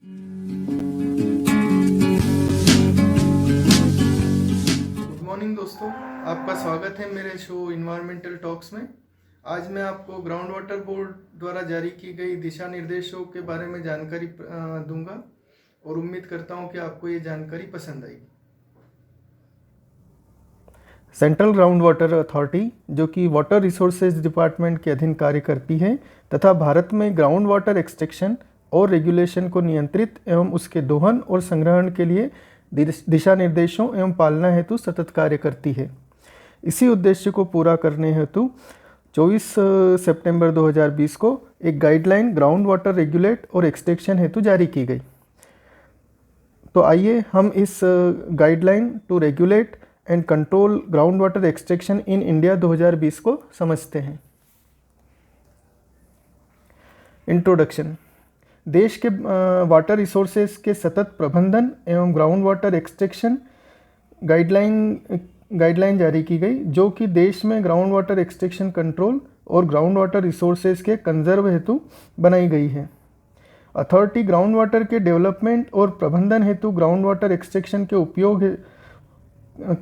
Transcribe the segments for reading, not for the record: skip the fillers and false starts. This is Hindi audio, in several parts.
गुड मॉर्निंग दोस्तों, आपका स्वागत है मेरे शो इन्वायरमेंटल टॉक्स में। आज मैं आपको ग्राउंड वाटर बोर्ड द्वारा जारी की गई दिशा निर्देशों के बारे में जानकारी दूंगा और उम्मीद करता हूं कि आपको ये जानकारी पसंद आएगी। सेंट्रल ग्राउंड वाटर अथॉरिटी, जो कि वाटर रिसोर्सेज डिपार्टमेंट के अधीन कार्य करती है तथा भारत में ग्राउंड वाटर एक्सट्रैक्शन और रेगुलेशन को नियंत्रित एवं उसके दोहन और संग्रहण के लिए दिशा निर्देशों एवं पालना हेतु सतत कार्य करती है। इसी उद्देश्य को पूरा करने हेतु 24 सितंबर 2020 को एक गाइडलाइन ग्राउंड वाटर रेगुलेट और एक्सट्रैक्शन हेतु जारी की गई। तो आइए हम इस guideline to regulate and control ground water extraction in India 2020 को समझते हैं। इंट्रोडक्शन। देश के वाटर रिसोर्सेज के सतत प्रबंधन एवं ग्राउंड वाटर एक्सट्रैक्शन गाइडलाइन जारी की गई, जो कि देश में ग्राउंड वाटर एक्सट्रैक्शन कंट्रोल और ग्राउंड वाटर रिसोर्सेज के कंजर्व हेतु बनाई गई है। अथॉरिटी ग्राउंड वाटर के डेवलपमेंट और प्रबंधन हेतु ग्राउंड वाटर एक्सट्रैक्शन के उपयोग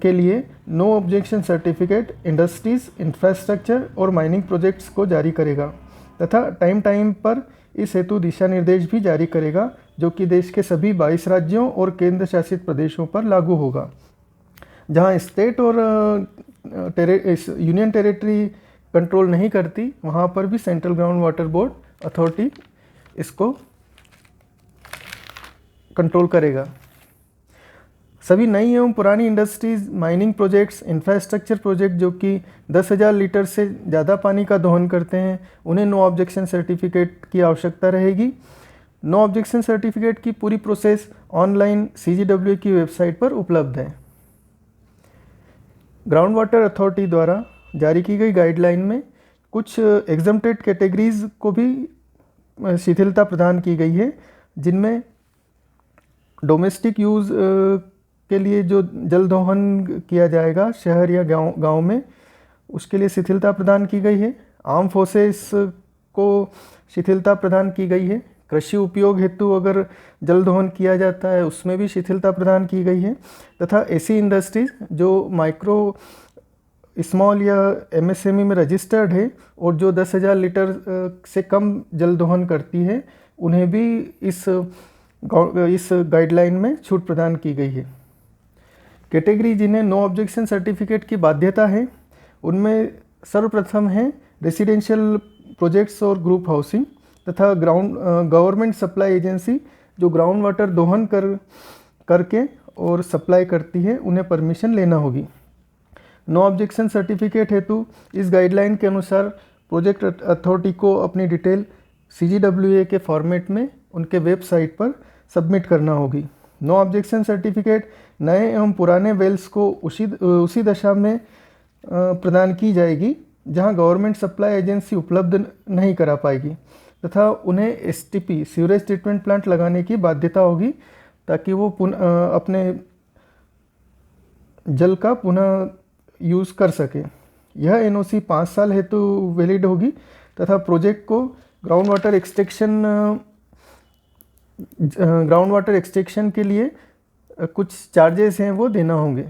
के लिए no objection certificate industries, infrastructure और माइनिंग प्रोजेक्ट्स को जारी करेगा तथा टाइम टाइम पर इस हेतु दिशा निर्देश भी जारी करेगा, जो कि देश के सभी 22 राज्यों और केंद्र शासित प्रदेशों पर लागू होगा। जहां स्टेट और यूनियन टेरिटरी कंट्रोल नहीं करती, वहां पर भी central ground water board authority इसको कंट्रोल करेगा। सभी नई एवं पुरानी industries, mining projects, infrastructure project जो कि 10,000 लीटर से ज़्यादा पानी का दोहन करते हैं, उन्हें नो ऑब्जेक्शन सर्टिफिकेट की आवश्यकता रहेगी। नो ऑब्जेक्शन सर्टिफिकेट की पूरी प्रोसेस ऑनलाइन CGWA की वेबसाइट पर उपलब्ध है। ग्राउंड वाटर अथॉरिटी द्वारा जारी की गई गाइडलाइन में कुछ एग्जम्प्टेड कैटेगरीज को भी शिथिलता प्रदान की गई है, जिनमें डोमेस्टिक यूज़ के लिए जो जल दोहन किया जाएगा शहर या गांव में, उसके लिए शिथिलता प्रदान की गई है। आर्म फोर्सेस को शिथिलता प्रदान की गई है। कृषि उपयोग हेतु अगर जल दोहन किया जाता है, उसमें भी शिथिलता प्रदान की गई है। तथा ऐसी इंडस्ट्रीज जो माइक्रो, स्मॉल या MSME में रजिस्टर्ड है और जो 10,000 लीटर से कम जल दोहन करती है, उन्हें भी इस गाइडलाइन में छूट प्रदान की गई है। कैटेगरी जिन्हें नो ऑब्जेक्शन सर्टिफिकेट की बाध्यता है, उनमें सर्वप्रथम है रेसिडेंशियल प्रोजेक्ट्स और ग्रुप हाउसिंग तथा गवर्नमेंट सप्लाई एजेंसी जो ग्राउंड वाटर दोहन करके और सप्लाई करती है, उन्हें परमिशन लेना होगी। नो ऑब्जेक्शन सर्टिफिकेट हेतु इस गाइडलाइन के अनुसार प्रोजेक्ट अथॉरिटी को अपनी डिटेल CGWA के फॉर्मेट में उनके वेबसाइट पर सबमिट करना होगी। नो ऑब्जेक्शन सर्टिफिकेट नए एवं पुराने वेल्स को उसी दशा में प्रदान की जाएगी जहां गवर्नमेंट सप्लाई एजेंसी उपलब्ध नहीं करा पाएगी तथा उन्हें STP सीवरेज ट्रीटमेंट प्लांट लगाने की बाध्यता होगी, ताकि वो अपने जल का पुनः यूज़ कर सके। यह NOC 5 साल हेतु वैलिड होगी तथा प्रोजेक्ट को ग्राउंड वाटर एक्सट्रैक्शन के लिए कुछ चार्जेस हैं वो देना होंगे।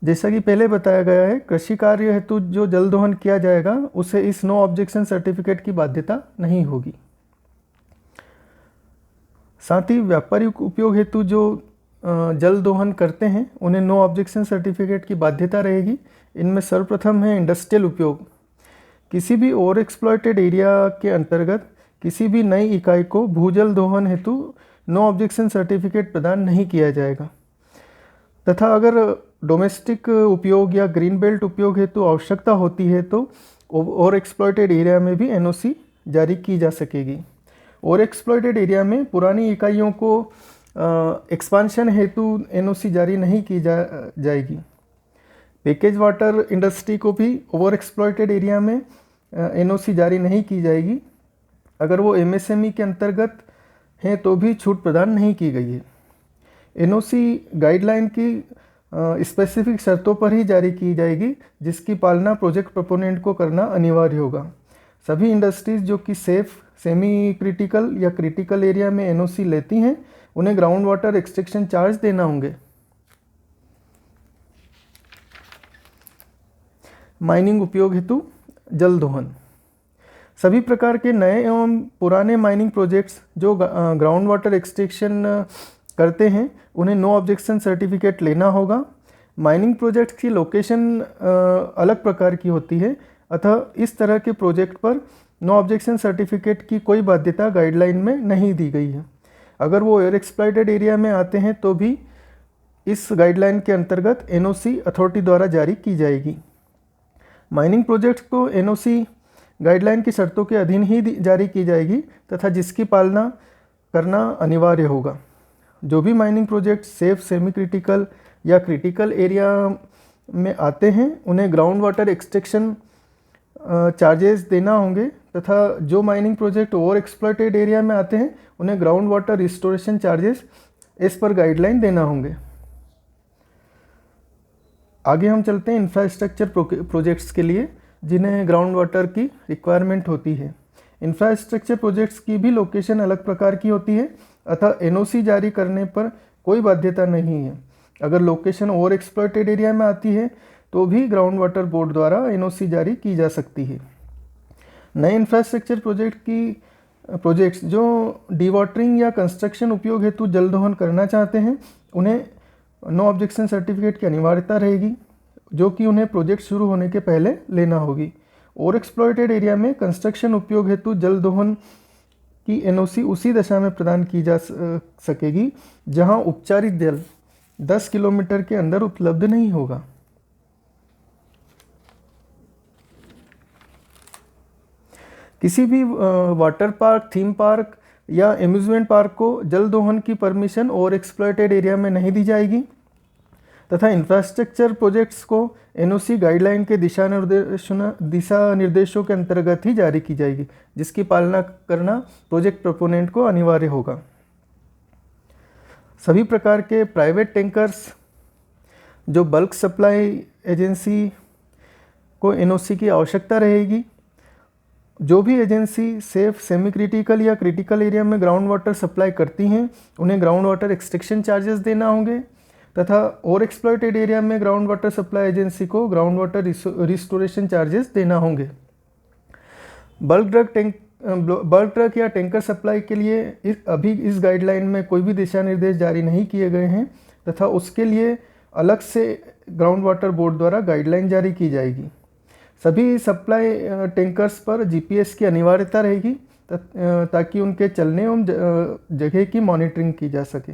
जैसा कि पहले बताया गया है, कृषि कार्य हेतु जो जल दोहन किया जाएगा उसे इस नो ऑब्जेक्शन सर्टिफिकेट की बाध्यता नहीं होगी। साथ ही व्यापारिक उपयोग हेतु जो जल दोहन करते हैं, उन्हें नो ऑब्जेक्शन सर्टिफिकेट की बाध्यता रहेगी। इनमें सर्वप्रथम है इंडस्ट्रियल उपयोग। किसी भी ओवर एक्सप्लॉयटेड एरिया के अंतर्गत किसी भी नई इकाई को भूजल दोहन हेतु नो ऑब्जेक्शन सर्टिफिकेट प्रदान नहीं किया जाएगा तथा अगर डोमेस्टिक उपयोग या ग्रीन बेल्ट उपयोग हेतु आवश्यकता होती है तो ओवर एक्सप्लॉयटेड एरिया में भी NOC जारी की जा सकेगी। ओवर एक्सप्लॉयटेड एरिया में पुरानी इकाइयों को एक्सपांशन हेतु NOC जारी नहीं की जाएगी। पैकेज वाटर इंडस्ट्री को भी ओवर एक्सप्लॉयटेड एरिया में NOC जारी नहीं की जाएगी। अगर वो MSME के अंतर्गत हैं तो भी छूट प्रदान नहीं की गई है। NOC गाइडलाइन की स्पेसिफिक शर्तों पर ही जारी की जाएगी, जिसकी पालना प्रोजेक्ट प्रोपोनेंट को करना अनिवार्य होगा। सभी इंडस्ट्रीज जो कि सेफ, सेमी क्रिटिकल या क्रिटिकल एरिया में एनओसी लेती हैं उन्हें ग्राउंड वाटर एक्सट्रैक्शन चार्ज देना होंगे। माइनिंग उपयोग हेतु जल दोहन। सभी प्रकार के नए एवं पुराने माइनिंग प्रोजेक्ट्स जो ग्राउंड वाटर एक्सट्रैक्शन करते हैं उन्हें नो ऑब्जेक्शन सर्टिफिकेट लेना होगा। माइनिंग प्रोजेक्ट की लोकेशन अलग प्रकार की होती है, अतः इस तरह के प्रोजेक्ट पर नो ऑब्जेक्शन सर्टिफिकेट की कोई बाध्यता गाइडलाइन में नहीं दी गई है। अगर वो एयर एक्सप्लॉइटेड एरिया में आते हैं तो भी इस गाइडलाइन के अंतर्गत एनओसी अथॉरिटी द्वारा जारी की जाएगी। माइनिंग प्रोजेक्ट्स को एनओसी गाइडलाइन की शर्तों के अधीन ही जारी की जाएगी तथा जिसकी पालना करना अनिवार्य होगा। जो भी mining project safe, semi critical या क्रिटिकल एरिया में आते हैं उन्हें ग्राउंड वाटर एक्सट्रैक्शन चार्जेस देना होंगे तथा जो mining project over exploited area में आते हैं उन्हें ग्राउंड वाटर रिस्टोरेशन चार्जेस इस पर गाइडलाइन देना होंगे। आगे हम चलते हैं इंफ्रास्ट्रक्चर प्रोजेक्ट्स के लिए जिन्हें ग्राउंड वाटर की रिक्वायरमेंट होती है। इंफ्रास्ट्रक्चर प्रोजेक्ट्स की भी लोकेशन अलग प्रकार की होती है, अतः एनओसी जारी करने पर कोई बाध्यता नहीं है। अगर लोकेशन ओवर एक्सप्लॉइटेड एरिया में आती है तो भी ग्राउंड वाटर बोर्ड द्वारा एनओसी जारी की जा सकती है। नए इंफ्रास्ट्रक्चर प्रोजेक्ट्स जो डीवाटरिंग या कंस्ट्रक्शन उपयोग हेतु जल दोहन करना चाहते हैं उन्हें नो ऑब्जेक्शन सर्टिफिकेट की अनिवार्यता रहेगी, जो कि उन्हें प्रोजेक्ट शुरू होने के पहले लेना होगी। ओवर एक्सप्लॉइटेड एरिया में कंस्ट्रक्शन उपयोग हेतु जल दोहन की एनओसी उसी दशा में प्रदान की जा सकेगी जहां उपचारित जल 10 किलोमीटर के अंदर उपलब्ध नहीं होगा। किसी भी वाटर पार्क, थीम पार्क या एम्यूजमेंट पार्क को जल दोहन की परमिशन ओवर एक्सप्लॉइटेड एरिया में नहीं दी जाएगी तथा इंफ्रास्ट्रक्चर प्रोजेक्ट्स को एनओसी गाइडलाइन के दिशा निर्देशों के अंतर्गत ही जारी की जाएगी, जिसकी पालना करना प्रोजेक्ट प्रोपोनेंट को अनिवार्य होगा। सभी प्रकार के प्राइवेट टैंकर्स जो बल्क सप्लाई एजेंसी को एनओसी की आवश्यकता रहेगी। जो भी एजेंसी सेफ, सेमी क्रिटिकल या क्रिटिकल एरिया में ग्राउंड वाटर सप्लाई करती हैं उन्हें ग्राउंड वाटर एक्सट्रैक्शन चार्जेस देना होंगे तथा ओवर एक्सप्लॉइटेड एरिया में ग्राउंड वाटर सप्लाई एजेंसी को ग्राउंड वाटर रिस्टोरेशन चार्जेस देना होंगे। बल्क ट्रक या टैंकर सप्लाई के लिए अभी इस गाइडलाइन में कोई भी दिशा निर्देश जारी नहीं किए गए हैं तथा उसके लिए अलग से ग्राउंड वाटर बोर्ड द्वारा गाइडलाइन जारी की जाएगी। सभी सप्लाई टैंकर्स पर जीपीएस की अनिवार्यता रहेगी ताकि उनके चलने एवं जगह की मॉनिटरिंग की जा सके।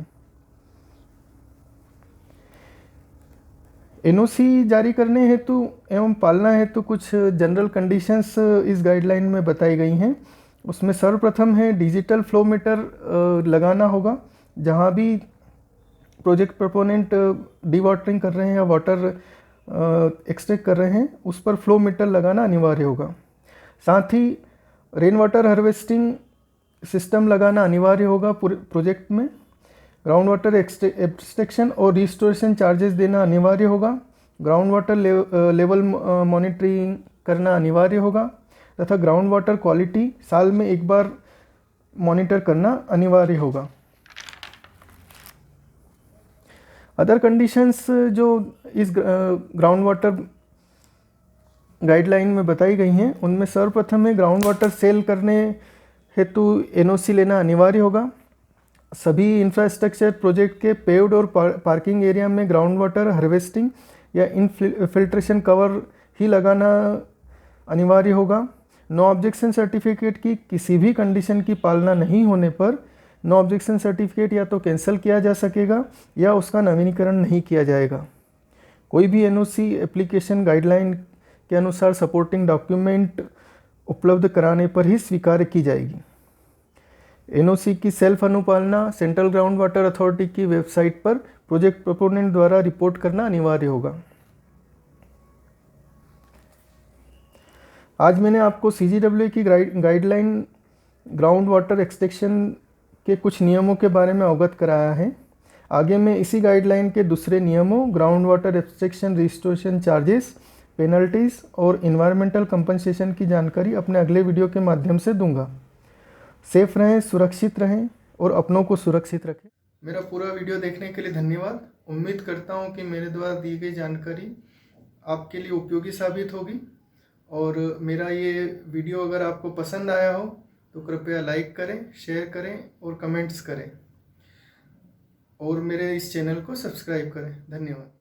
एनओसी जारी करने हेतु एवं पालना हेतु कुछ जनरल कंडीशंस इस गाइडलाइन में बताई गई हैं। उसमें सर्वप्रथम है डिजिटल फ्लो मीटर लगाना होगा। जहाँ भी प्रोजेक्ट प्रोपोनेंट डीवाटरिंग कर रहे हैं या वाटर एक्सट्रैक्ट कर रहे हैं उस पर फ्लो मीटर लगाना अनिवार्य होगा। साथ ही रेन वाटर हार्वेस्टिंग सिस्टम लगाना अनिवार्य होगा प्रोजेक्ट में। ग्राउंड वाटर एक्सट्रैक्शन और रिस्टोरेशन चार्जेस देना अनिवार्य होगा। ग्राउंड वाटर लेवल मॉनिटरिंग करना अनिवार्य होगा तथा ग्राउंड वाटर क्वालिटी साल में एक बार मॉनिटर करना अनिवार्य होगा। अदर कंडीशंस जो इस ग्राउंड वाटर गाइडलाइन में बताई गई हैं उनमें सर्वप्रथम है ग्राउंड वाटर सेल करने हेतु एनओसी लेना अनिवार्य होगा। सभी इंफ्रास्ट्रक्चर प्रोजेक्ट के पेव्ड और पार्किंग एरिया में ग्राउंड वाटर हार्वेस्टिंग या इनफिल्ट्रेशन कवर ही लगाना अनिवार्य होगा। नो ऑब्जेक्शन सर्टिफिकेट की किसी भी कंडीशन की पालना नहीं होने पर नो ऑब्जेक्शन सर्टिफिकेट या तो कैंसिल किया जा सकेगा या उसका नवीनीकरण नहीं किया जाएगा। कोई भी एनओसी एप्लीकेशन गाइडलाइन के अनुसार सपोर्टिंग डॉक्यूमेंट उपलब्ध कराने पर ही स्वीकार की जाएगी। एनओसी की सेल्फ अनुपालना सेंट्रल ग्राउंड वाटर अथॉरिटी की वेबसाइट पर प्रोजेक्ट प्रोपोनेंट द्वारा रिपोर्ट करना अनिवार्य होगा। आज मैंने आपको सीजीडब्ल्यू की गाइडलाइन ग्राउंड वाटर एक्सट्रैक्शन के कुछ नियमों के बारे में अवगत कराया है। आगे मैं इसी गाइडलाइन के दूसरे नियमों ground water extraction restoration charges, penalties और इन्वायरमेंटल कंपनसेशन की जानकारी अपने अगले वीडियो के माध्यम से दूंगा। सेफ रहें, सुरक्षित रहें और अपनों को सुरक्षित रखें। मेरा पूरा वीडियो देखने के लिए धन्यवाद। उम्मीद करता हूँ कि मेरे द्वारा दी गई जानकारी आपके लिए उपयोगी साबित होगी। और मेरा ये वीडियो अगर आपको पसंद आया हो तो कृपया लाइक करें, शेयर करें और कमेंट्स करें और मेरे इस चैनल को सब्सक्राइब करें। धन्यवाद।